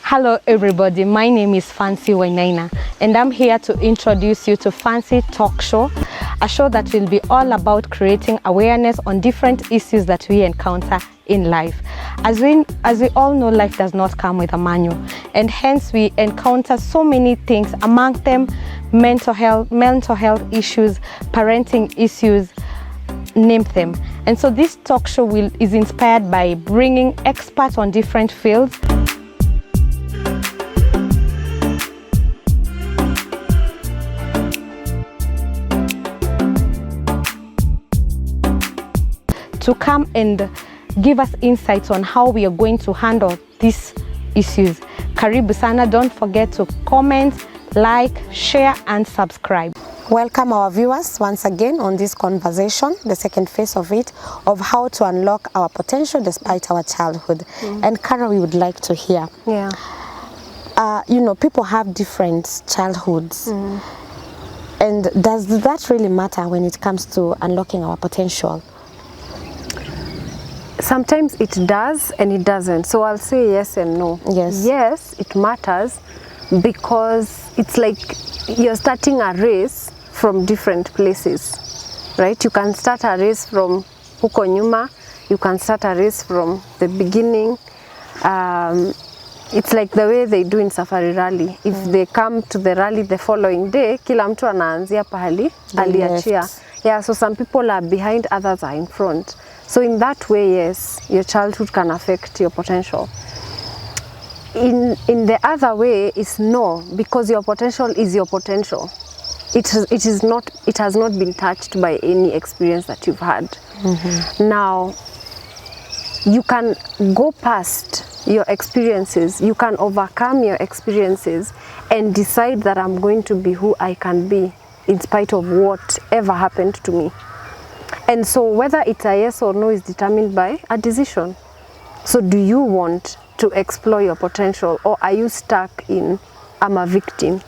Hello everybody, my name is Fancy Wainaina and I'm here to introduce you to Fancy Talk Show, a show that will be all about creating awareness on different issues that we encounter in life. As we all know, life does not come with a manual, and hence we encounter so many things, among them mental health issues, parenting issues, name them. And so this talk show is inspired by bringing experts on different fields to come and give us insights on how we are going to handle these issues. Karibu sana. Don't forget to comment, like, share and subscribe. Welcome our viewers once again on this conversation, the second phase of it, of how to unlock our potential despite our childhood. And Kara, we would like to hear. Yeah. You know, people have different childhoods. And does that really matter when it comes to unlocking our potential? Sometimes it does and it doesn't. So I'll say yes and no. Yes. Yes, it matters because it's like you're starting a race from different places, right? You can start a race from huko nyuma, you can start a race from the beginning. It's like the way they do in Safari Rally. If they come to the rally the following day, kila mtu anaanzia pahali aliachia. Yeah, so some people are behind, others are in front. So in that way, yes, your childhood can affect your potential. In the other way is no, because your potential is your potential. It has not been touched by any experience that you've had. Now, you can go past your experiences, you can overcome your experiences and decide that I'm going to be who I can be in spite of whatever happened to me. And so whether it's a yes or no is determined by a decision. So do you want to explore your potential, or are you stuck in, I'm a victim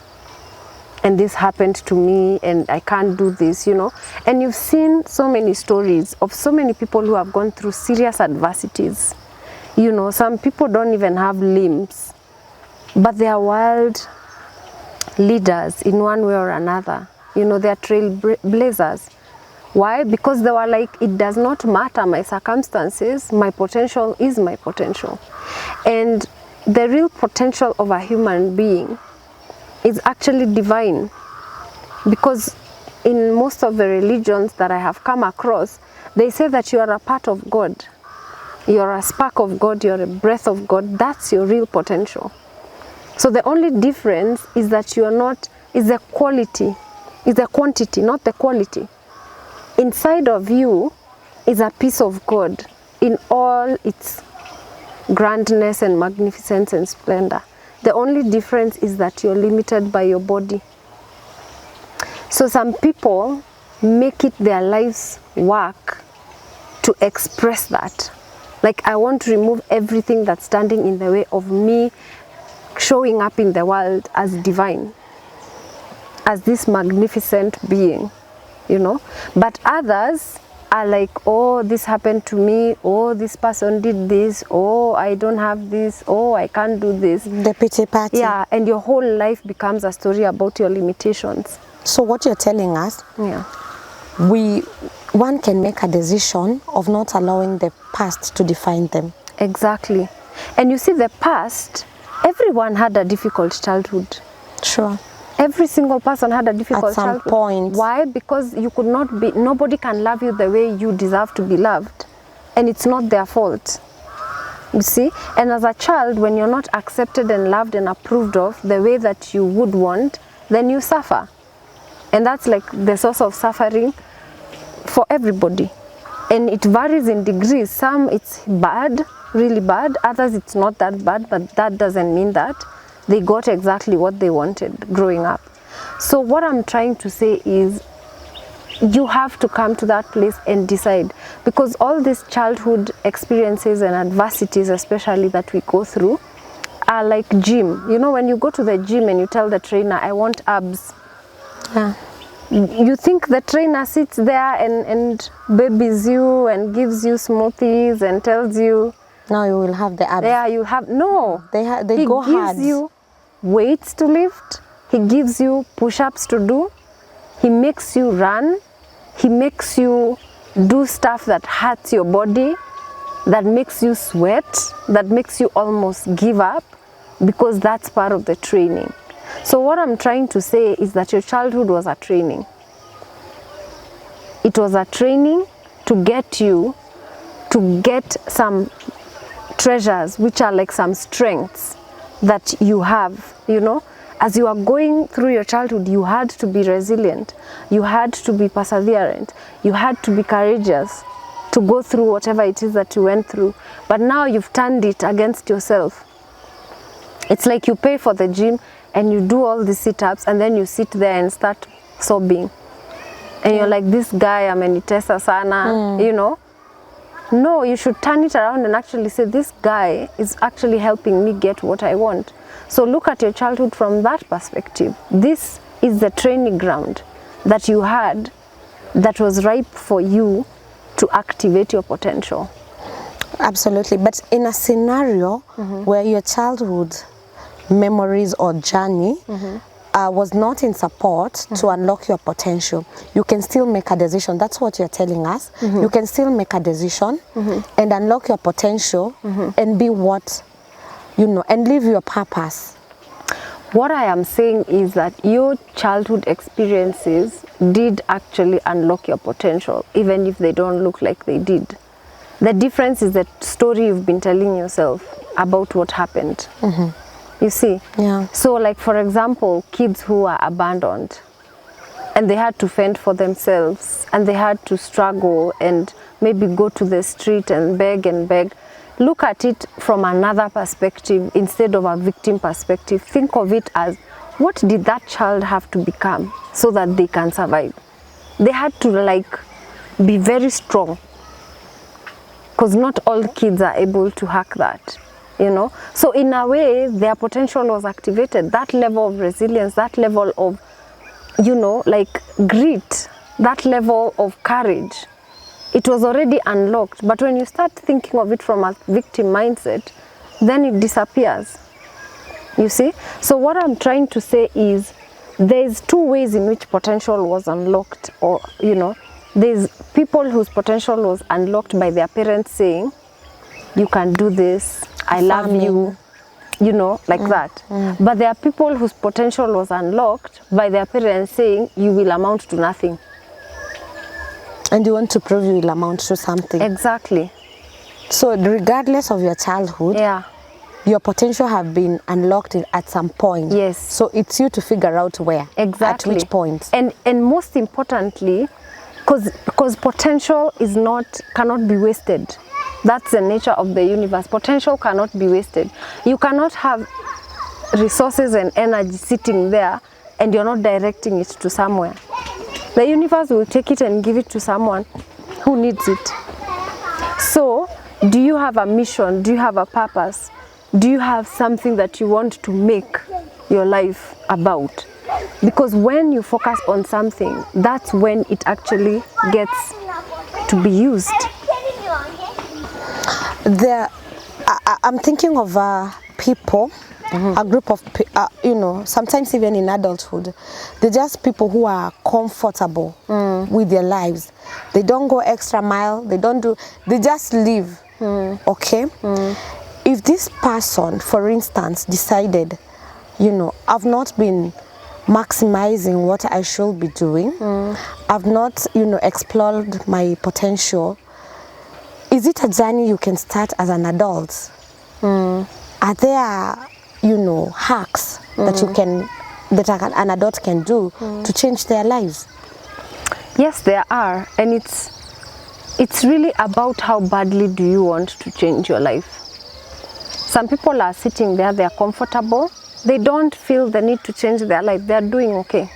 and this happened to me and I can't do this, you know? And you've seen so many stories of so many people who have gone through serious adversities. You know, some people don't even have limbs, but they are world leaders in one way or another. You know, they are trailblazers. Why? Because they were like, it does not matter my circumstances, my potential is my potential. And the real potential of a human being is actually divine. Because in most of the religions that I have come across, they say that you are a part of God. You're a spark of God, you're a breath of God. That's your real potential. So the only difference is that you are not, is the quality, is the quantity, not the quality. Inside of you is a piece of God in all its grandness and magnificence and splendor. The only difference is that you're limited by your body. So some people make it their life's work to express that. Like, I want to remove everything that's standing in the way of me showing up in the world as divine, as this magnificent being. You know, but others are like, oh, this happened to me, oh, this person did this, oh, I don't have this, oh, I can't do this. The pity party. Yeah, and your whole life becomes a story about your limitations. So what you're telling us, one can make a decision of not allowing the past to define them. Exactly. And you see, the past, everyone had a difficult childhood. Sure. Every single person had a difficult childhood. At some point. Why? Because you could not be, nobody can love you the way you deserve to be loved. And it's not their fault. You see? And as a child, when you're not accepted and loved and approved of the way that you would want, then you suffer. And that's like the source of suffering for everybody. And it varies in degrees. Some it's bad, really bad. Others it's not that bad, but that doesn't mean that they got exactly what they wanted growing up. So what I'm trying to say is, you have to come to that place and decide, because all these childhood experiences and adversities, especially that we go through, are like gym. You know, when you go to the gym and you tell the trainer, I want abs. You think the trainer sits there and babies you and gives you smoothies and tells you Now you will have the abs. Yeah, you have, no. They He go hard. gives you weights to lift. He gives you push-ups to do. He makes you run. He makes you do stuff that hurts your body, that makes you sweat, that makes you almost give up, because that's part of the training. So what I'm trying to say is that your childhood was a training. It was a training to get you to get some treasures, which are like some strengths that you have, you know. As you are going through your childhood, you had to be resilient, you had to be perseverant, you had to be courageous to go through whatever it is that you went through. But now you've turned it against yourself. It's like you pay for the gym and you do all the sit-ups, and then you sit there and start sobbing. And you're like, this guy amenitesa sana, you know. No, you should turn it around and actually say, this guy is actually helping me get what I want. So look at your childhood from that perspective. This is the training ground that you had that was ripe for you to activate your potential. Absolutely. But in a scenario where your childhood memories or journey was not in support to unlock your potential, you can still make a decision. That's what you're telling us. You can still make a decision and unlock your potential and be what, you know, and live your purpose. What I am saying is that your childhood experiences did actually unlock your potential, even if they don't look like they did. The difference is the story you've been telling yourself about what happened. You see? Yeah. So like, for example, kids who are abandoned and they had to fend for themselves and they had to struggle and maybe go to the street and beg and beg. Look at it from another perspective instead of a victim perspective. Think of it as, what did that child have to become so that they can survive? They had to like be very strong, because not all kids are able to hack that, you know. So in a way, their potential was activated. That level of resilience, that level of, you know, like grit, that level of courage, it was already unlocked. But when you start thinking of it from a victim mindset, then it disappears. You see? So what I'm trying to say is, there's two ways in which potential was unlocked, or, you know, there's people whose potential was unlocked by their parents saying, you can do this, I love you, you know, like that. But there are people whose potential was unlocked by their parents saying, you will amount to nothing. And you want to prove you will amount to something. Exactly. So regardless of your childhood, Yeah. your potential have been unlocked at some point. Yes. So it's you to figure out where. Exactly. At which point. And most importantly, because potential is cannot be wasted. That's the nature of the universe. Potential cannot be wasted. You cannot have resources and energy sitting there and you're not directing it to somewhere. The universe will take it and give it to someone who needs it. So, do you have a mission? Do you have a purpose? Do you have something that you want to make your life about? Because when you focus on something, that's when it actually gets to be used. I'm thinking of people, a group of, you know, sometimes even in adulthood, they're just people who are comfortable with their lives. They don't go extra mile, they just live, okay? If this person, for instance, decided, you know, I've not been maximizing what I should be doing, I've not, you know, explored my potential, is it a journey you can start as an adult? Are there, you know, hacks that an adult can do to change their lives? Yes, there are, and it's really about how badly do you want to change your life. Some people are sitting there, they are comfortable, they don't feel the need to change their life, they are doing okay,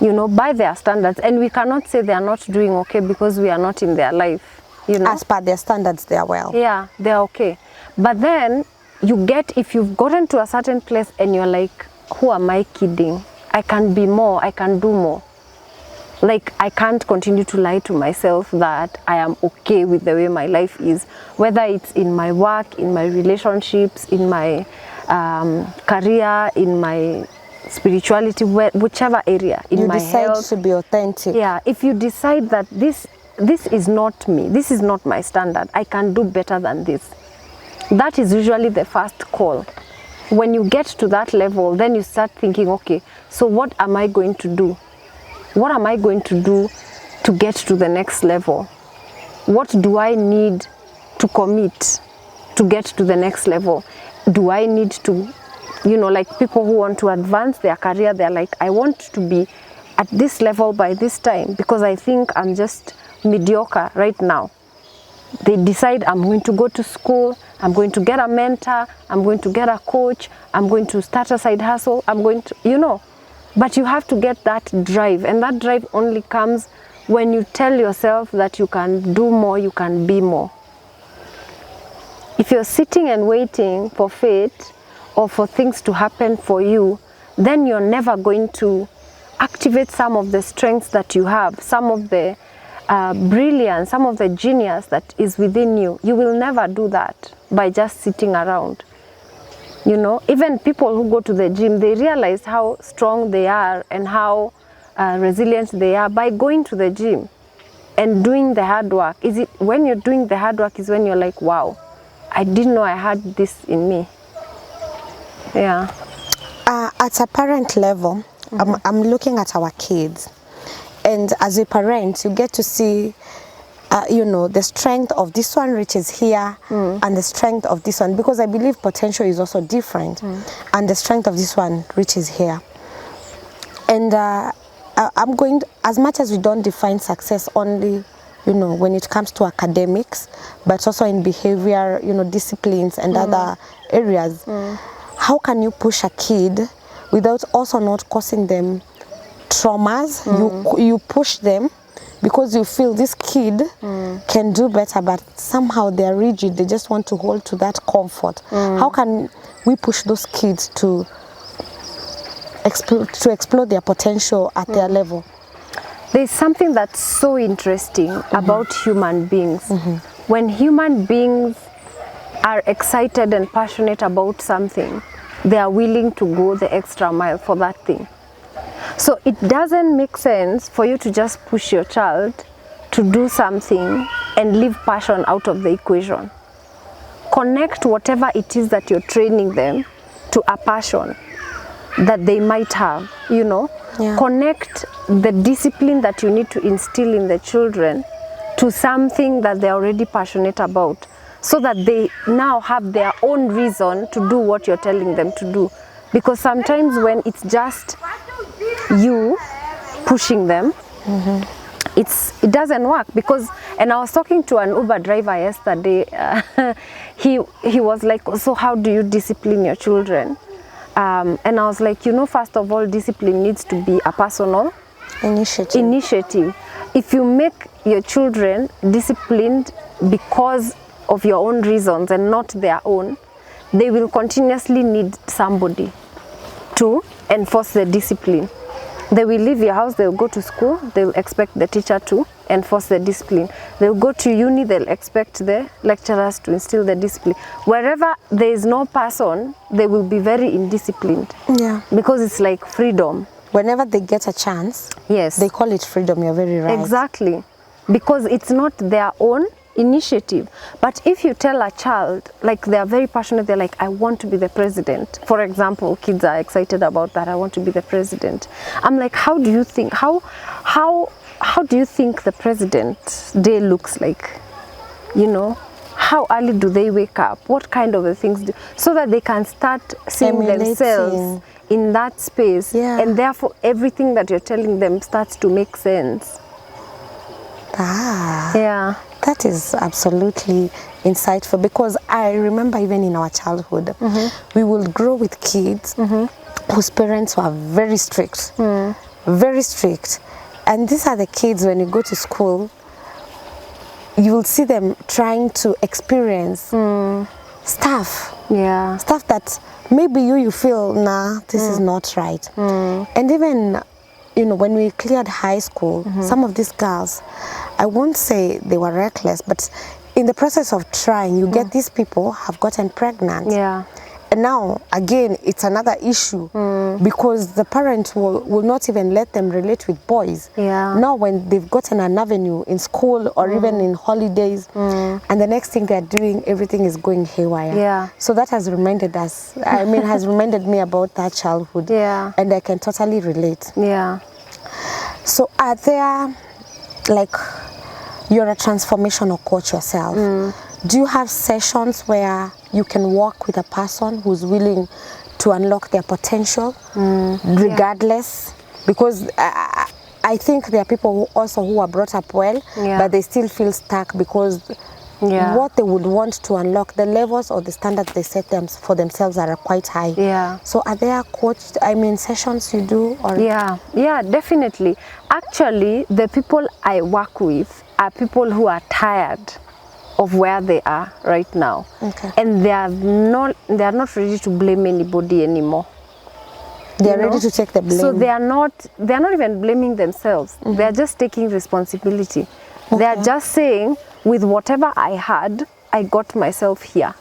you know, by their standards, and we cannot say they are not doing okay because we are not in their life. You know? As per their standards, they are well. Yeah, they're okay. But then if you've gotten to a certain place and you're like, who am I kidding? I can be more, I can do more. Like, I can't continue to lie to myself that I am okay with the way my life is, whether it's in my work, in my relationships, in my career, in my spirituality, whichever area, in my health. You decide to be authentic. Yeah, if you decide that this is not me, this is not my standard, I can do better than this. That is usually the first call. When you get to that level, then you start thinking, okay, so what am I going to do? What am I going to do to get to the next level? What do I need to commit to get to the next level? Do I need to, you know, like people who want to advance their career, they're like, I want to be at this level by this time because I think I'm just mediocre right now. They decide, I'm going to go to school, I'm going to get a mentor, I'm going to get a coach, I'm going to start a side hustle, I'm going to, you know. But you have to get that drive, and that drive only comes when you tell yourself that you can do more, you can be more. If you're sitting and waiting for fate or for things to happen for you, then you're never going to activate some of the strengths that you have, some of the brilliance, some of the genius that is within you. You will never do that by just sitting around. You know, even people who go to the gym, they realize how strong they are and how resilient they are by going to the gym and doing the hard work. Is it when you're doing the hard work is when you're like, wow, I didn't know I had this in me. Yeah. At a parent level, I'm looking at our kids, and as a parent, you get to see you know, the strength of this one reaches here and the strength of this one, because I believe potential is also different, and the strength of this one reaches here. And I'm going to, as much as we don't define success only, you know, when it comes to academics, but also in behavior, you know, disciplines and other areas, how can you push a kid without also not causing them traumas? You push them because you feel this kid can do better, but somehow they're rigid, they just want to hold to that comfort. How can we push those kids to explore their potential at their level? There's something that's so interesting about human beings. When human beings are excited and passionate about something, they are willing to go the extra mile for that thing. So it doesn't make sense for you to just push your child to do something and leave passion out of the equation. Connect whatever it is that you're training them to a passion that they might have, you know. Connect the discipline that you need to instill in the children to something that they're already passionate about, so that they now have their own reason to do what you're telling them to do. Because sometimes when it's just you pushing them, it doesn't work. Because, and I was talking to an Uber driver yesterday, he was like, so how do you discipline your children? And I was like, you know, first of all, discipline needs to be a personal initiative. If you make your children disciplined because of your own reasons and not their own, they will continuously need somebody to enforce the discipline. They will leave your house, they will go to school, they will expect the teacher to enforce the discipline. They will go to uni, they'll expect the lecturers to instill the discipline. Wherever there is no person, they will be very indisciplined. Yeah. Because it's like freedom. Whenever they get a chance, yes, they call it freedom. You're very right. Exactly. Because it's not their own initiative. But if you tell a child, like they are very passionate, they're like, I want to be the president. For example, kids are excited about that. I want to be the president. I'm like, how do you think, how do you think the president's day looks like? You know, how early do they wake up? What kind of things do, so that they can start seeing themselves in that space, and therefore everything that you're telling them starts to make sense. Yeah. That is absolutely insightful, because I remember even in our childhood, we will grow with kids whose parents were very strict, very strict. And these are the kids, when you go to school, you will see them trying to experience stuff. Stuff that maybe you feel, nah, this is not right. And even you know, when we cleared high school, some of these girls, I won't say they were reckless, but in the process of trying, you get these people have gotten pregnant. Yeah. And now, again, it's another issue because the parents will not even let them relate with boys. Yeah. Now, when they've gotten an avenue in school or even in holidays, and the next thing they're doing, everything is going haywire. Yeah. So that has reminded us, I mean, has reminded me about that childhood. Yeah. And I can totally relate. Yeah. So are there, like, you're a transformational coach yourself. Do you have sessions where you can work with a person who's willing to unlock their potential regardless? Because I think there are people who are brought up well, but they still feel stuck because what they would want to unlock, the levels or the standards they set them for themselves are quite high. Yeah. So are there sessions you do? Or? Yeah, definitely. Actually, the people I work with are people who are tired of where they are right now. Okay. And they are not ready to blame anybody anymore. They're ready to take the blame. So they are not even blaming themselves. They are just taking responsibility. They are just saying, with whatever I had, I got myself here.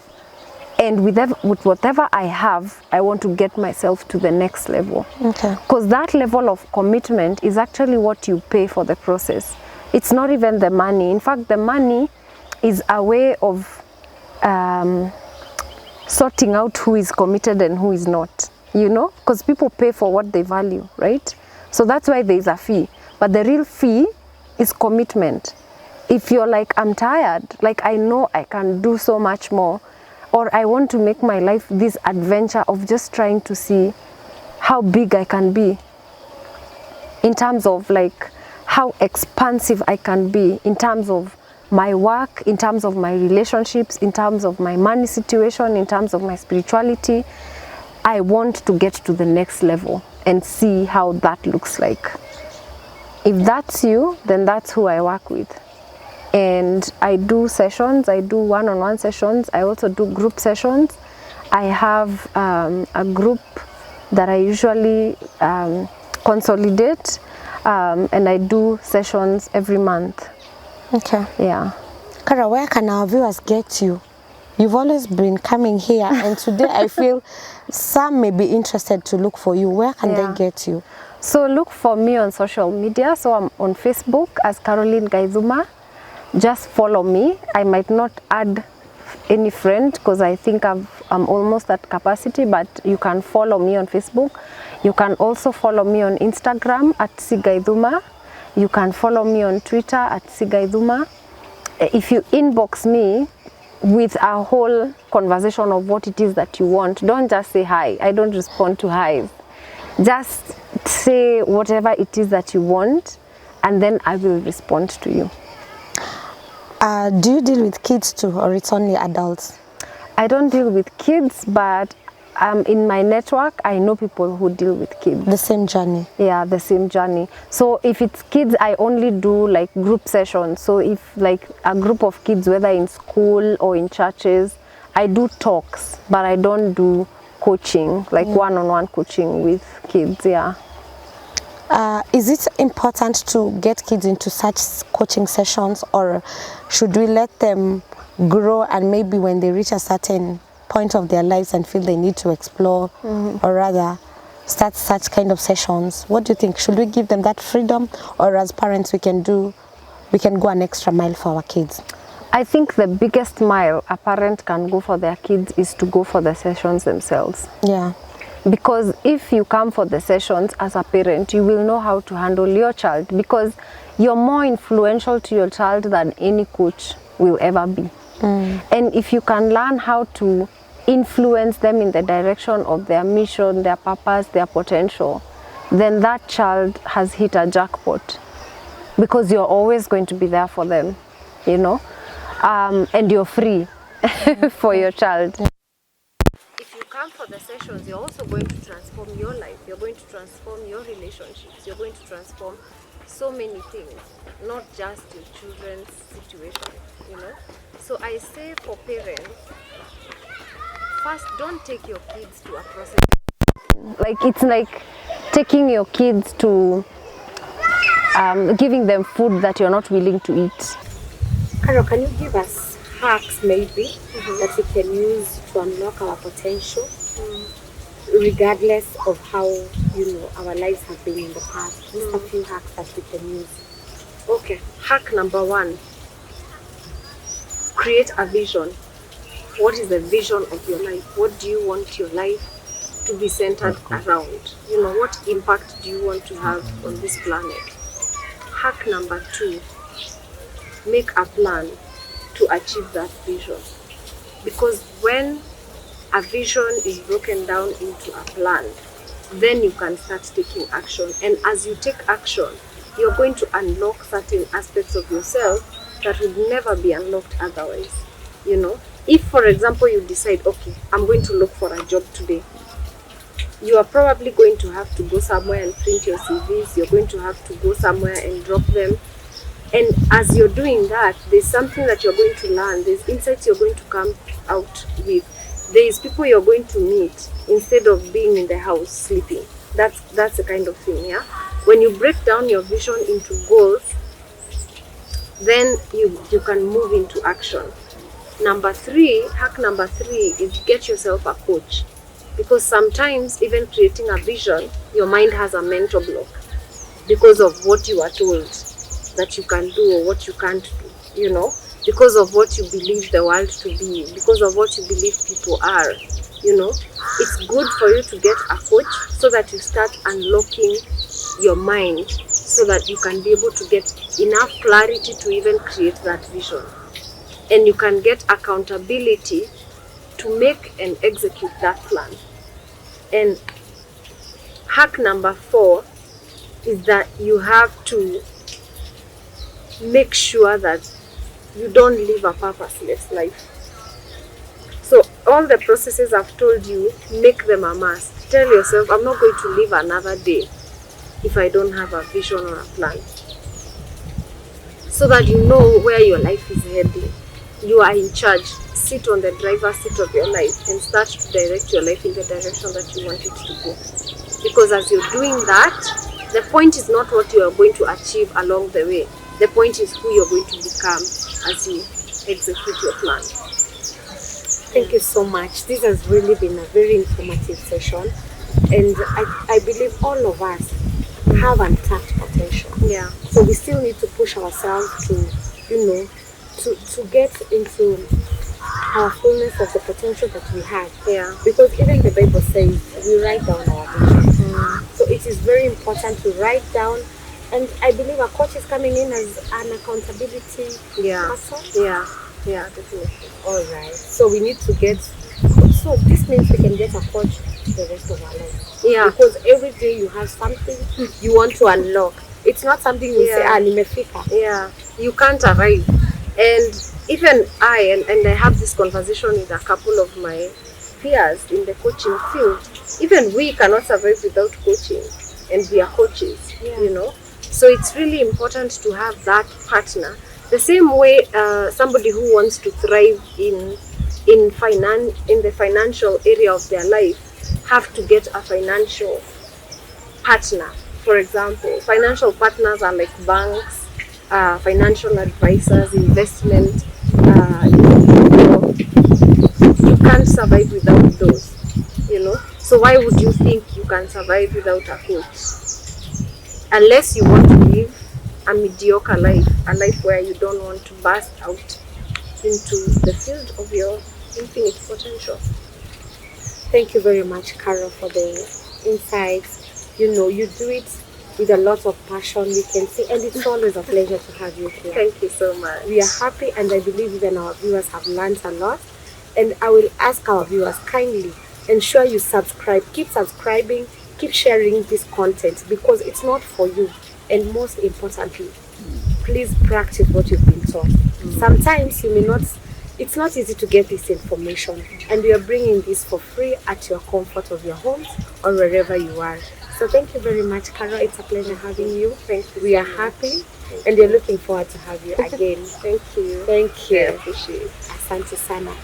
And with whatever I have, I want to get myself to the next level. Okay. Because that level of commitment is actually what you pay for the process. It's not even the money. In fact, the money is a way of sorting out who is committed and who is not, you know, because people pay for what they value, right? So that's why there is a fee. But the real fee is commitment. If you're like, I'm tired, like I know I can do so much more, or I want to make my life this adventure of just trying to see how big I can be in terms of like how expansive I can be in terms of my work, in terms of my relationships, in terms of my money situation, in terms of my spirituality. I want to get to the next level and see how that looks like. If that's you, then that's who I work with. And I do sessions, I do one-on-one sessions, I also do group sessions. I have a group that I usually consolidate, and I do sessions every month. Okay. Yeah. Kara, where can our viewers get you? You've always been coming here, and today I feel some may be interested to look for you. Where can they get you? So look for me on social media. So I'm on Facebook as C.Gaithuma. Just follow me. I might not add any friend because I think I'm almost at capacity, but you can follow me on Facebook. You can also follow me on Instagram at C.Gaithuma. You can follow me on Twitter at C.Gaithuma. If you inbox me with a whole conversation of what it is that you want, don't just say hi. I don't respond to hi's. Just say whatever it is that you want, and then I will respond to you. Do you deal with kids too, or it's only adults? I don't deal with kids, but in my network, I know people who deal with kids. The same journey? Yeah, the same journey. So if it's kids, I only do like group sessions. So if like a group of kids, whether in school or in churches, I do talks, but I don't do coaching, like one-on-one coaching with kids, yeah. Is it important to get kids into such coaching sessions, or should we let them grow and maybe when they reach a certain point of their lives and feel they need to explore or rather start such kind of sessions? What do you think? Should we give them that freedom, or as parents we can go an extra mile for our kids? I think the biggest mile a parent can go for their kids is to go for the sessions themselves. Yeah. Because if you come for the sessions as a parent, you will know how to handle your child, because you're more influential to your child than any coach will ever be. And if you can learn how to influence them in the direction of their mission, their purpose, their potential, then that child has hit a jackpot, because you're always going to be there for them, you know, and you're free for your child. If you come for the sessions, you're also going to transform your life. You're going to transform your relationships. You're going to transform so many things, not just your children's situation, you know. So I say for parents, first, don't take your kids to a process. Like, it's like taking your kids to giving them food that you're not willing to eat. Carol, can you give us hacks maybe that we can use to unlock our potential, regardless of how our lives have been in the past? Just a few hacks that we can use. Okay, hack number 1. Create a vision. What is the vision of your life? What do you want your life to be centered around? What impact do you want to have on this planet? Hack number 2. Make a plan to achieve that vision. Because when a vision is broken down into a plan, then you can start taking action. And as you take action, you're going to unlock certain aspects of yourself that would never be unlocked otherwise. If, for example, you decide, okay, I'm going to look for a job today, you are probably going to have to go somewhere and print your CVs. You're going to have to go somewhere and drop them. And as you're doing that, there's something that you're going to learn. There's insights you're going to come out with. There's people you're going to meet instead of being in the house sleeping. That's the kind of thing, yeah? When you break down your vision into goals, then you can move into action. Hack number 3 is get yourself a coach. Because sometimes, even creating a vision, your mind has a mental block because of what you are told that you can do or what you can't do, because of what you believe the world to be, because of what you believe people are, It's good for you to get a coach so that you start unlocking your mind so that you can be able to get enough clarity to even create that vision. And you can get accountability to make and execute that plan. And hack number 4 is that you have to make sure that you don't live a purposeless life. So all the processes I've told you, make them a must. Tell yourself, I'm not going to live another day if I don't have a vision or a plan. So that you know where your life is heading. You are in charge. Sit on the driver's seat of your life and start to direct your life in the direction that you want it to go. Because as you're doing that, the point is not what you are going to achieve along the way. The point is who you're going to become as you execute your plan. Thank you so much. This has really been a very informative session. And I believe all of us have untapped potential. Yeah. So we still need to push ourselves to, to get into our fullness of the potential that we have. Yeah. Because even the Bible says we write down our vision. So it is very important to write down. And I believe a coach is coming in as an accountability person. Yeah, definitely. All right. So we need to get. So this means we can get a coach the rest of our life. Yeah. Because every day you have something you want to unlock. It's not something you say, nimefika. Yeah. You can't arrive. And even I have this conversation with a couple of my peers in the coaching field. Even we cannot survive without coaching, and we are coaches, So it's really important to have that partner. The same way somebody who wants to thrive in the financial area of their life have to get a financial partner. For example, financial partners are like banks, financial advisors, investment. You can't survive without those, So why would you think you can survive without a coach? Unless you want to live a mediocre life, a life where you don't want to burst out into the field of your infinite potential. Thank you very much, Carol, for the insights. You do it with a lot of passion, we can see, and it's always a pleasure to have you here. Thank you so much. We are happy, and I believe even our viewers have learned a lot. And I will ask our viewers kindly, ensure you subscribe, keep subscribing, keep sharing this content, because it's not for you. And most importantly, please practice what you've been taught. Sometimes it's not easy to get this information, and we are bringing this for free at your comfort of your homes or wherever you are. So thank you very much, Carol. It's a pleasure having you. Thank you. We are happy, and we're looking forward to have you again. Thank you. Thank you. I appreciate it. Asante sana.